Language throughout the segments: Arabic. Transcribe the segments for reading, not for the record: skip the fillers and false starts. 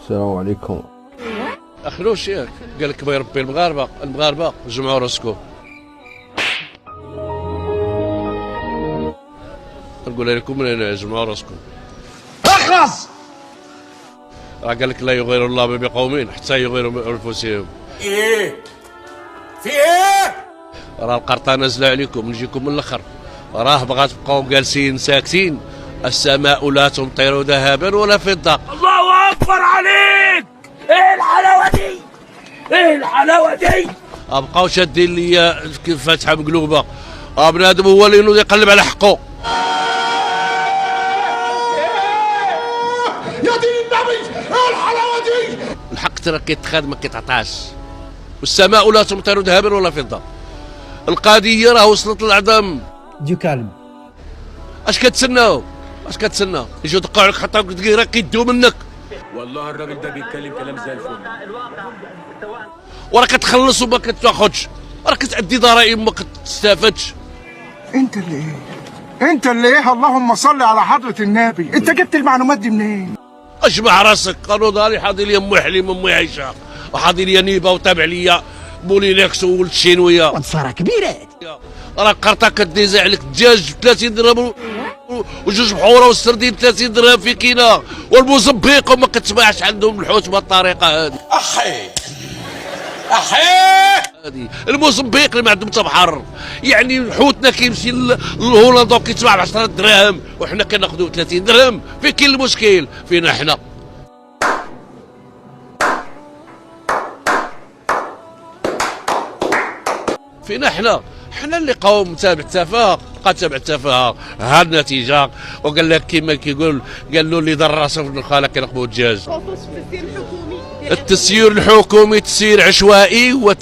السلام عليكم. اخلوش ياك قال لك بغا يربي المغاربه جمعوا راسكم. نقول لكم من هنا جمعوا راسكم. اخلص. راه قال لك لا يغير الله ما بقوم حتى يغيروا بانفسهم. ايه في ايه؟ راه القرطه نازله عليكم نجيكم من الاخر. راه بغات تبقاو جالسين ساكتين. السماء لا تمطر ذهبا ولا فضه. الله اكبر عليك. ايه الحلاوه دي؟ ايه الحلاوه دي؟ بقاو شادين ليا فاتحه مقلوبه. بنادم هو اللي ينوض يقلب على حقه. يا دين النبي ايه الحلاوه دي؟ الحق ترى كيتخاد ما كيتعطاش. والسماء لا تمطر ذهبا ولا فضه. القضيه راه وصلت للعظم. ديو كالم. اش كتسناو؟ اش كتسنى؟ يجيو يدقوا عليك حتى دقيقه كيديو منك. والله الراجل ده بيتكلم كلام زي الفل. وراه كتخلص وما كتاخذش. راه كتأدي ضرائب وما كتستافدش. انت اللي ايه اللهم صل على حضرة النبي. انت جبت المعلومات دي منين؟ اجمع راسك. قالوا داري حاضي لي امي حليم امي عايشه وحاضي لي نيبه وتابع لي بولينكس وولد الشينويه. وانصاره كبيره. راه القرطه كديزا عليك الدجاج ب 30 درهم وجوج بحوره والسردين 30 درهم في كينا والمزبيق وما كتباعش عندهم الحوت بهالطريقه هذه. احي هذه المزبيق اللي ما عندهم حتى بحر. يعني حوتنا كيمشي لهولندا وكيتباع ب 10 دراهم وحنا كناخذوا 30 درهم. فين كاين المشكل؟ فينا حنا. فينا حنا اللي قوم تابع التفاهه بقى تابع التفاهه. ها النتيجه. وقال لك كيما كيقول قال له اللي ضر راسه في الخاله كينقبوا الدجاج. التسيير الحكومي تسيير عشوائي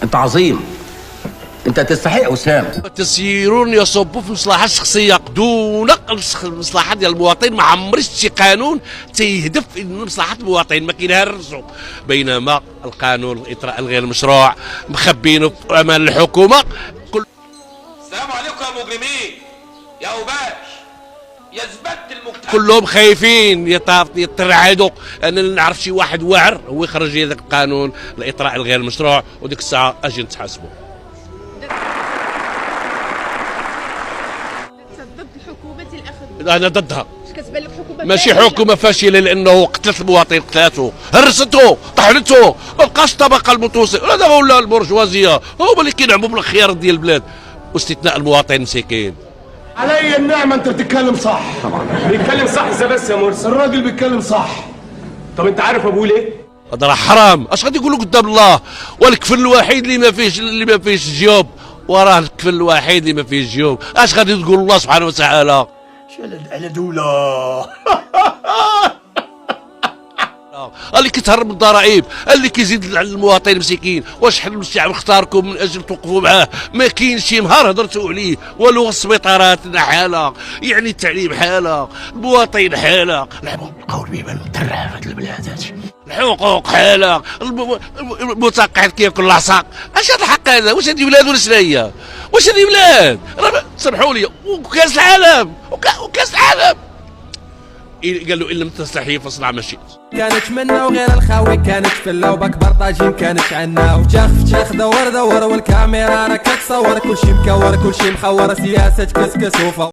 انت عظيم. انت تستحق وسام. تسيير يصب في مصلحه شخصيه دون المصلحه ديال المواطن. ما عمرش شي قانون تيهدف لمصلحه المواطن ما كينهرسوا. بينما القانون الاطراء الغير مشروع مخبينه في امان الحكومه. السلام عليكم يا مجرمين يا اوباش يا زبدة المجتمع. كلهم خايفين يترعدوا ان نعرف شي واحد واعر هو يخرج لي ذاك القانون الاطراء الغير مشروع وديك الساعه اجي نتحاسبوا. ضد حكومة الأخذ. انا ضدها. كتبان لك حكومة ماشي حكومه فاشله لانه قتلت المواطن قتلاته هرسته طحنته ما بقاش الطبقه المتوسطه. هذا ولا البرجوازيه هما اللي كيلعبوا بالخيار ديال البلاد واستثناء المواطن المسكين. علي النعمة انت بتتكلم صح. طبعا بيتكلم صح ازاي بس يا مرسي؟ الراجل بيتكلم صح. طب انت عارف ابوه ليه؟ هذا راه حرام. اش غادي يقولوا قدام الله؟ والكفل الوحيد اللي ما فيهش جيوب. وراه الكفل الوحيد اللي ما فيهش جيوب. اش غادي تقول الله سبحانه وتعالى؟ شلل على دولة. اللي كيتهرب من الضرائب اللي كيزيد على المواطن المسكين. وشحال من الشعب اختاركم من اجل توقفوا معاه. ما كاينش شي نهار هضرتوا عليه. ولو السبيطارات حاله يعني التعليم حاله المواطن حاله القول بيبان مدرع في هاد البلاد هادشي. الحقوق حاله المتقاعد كياكل العصا. اش هذا الحق هذا؟ واش هذه بلاد ولا شناهي؟ واش هذه بلاد؟ سمحوا لي وكاس العالم وكاس العالم. قال له ان لم تستحي فاصنع ما شئت. كانت منا وغير الخاوي كانت فله وبكبر طاجين كانت عنا وجاخ دور والكاميرا راك تصور كلشي مكور كلشي مخور سياسة كسكس وفا.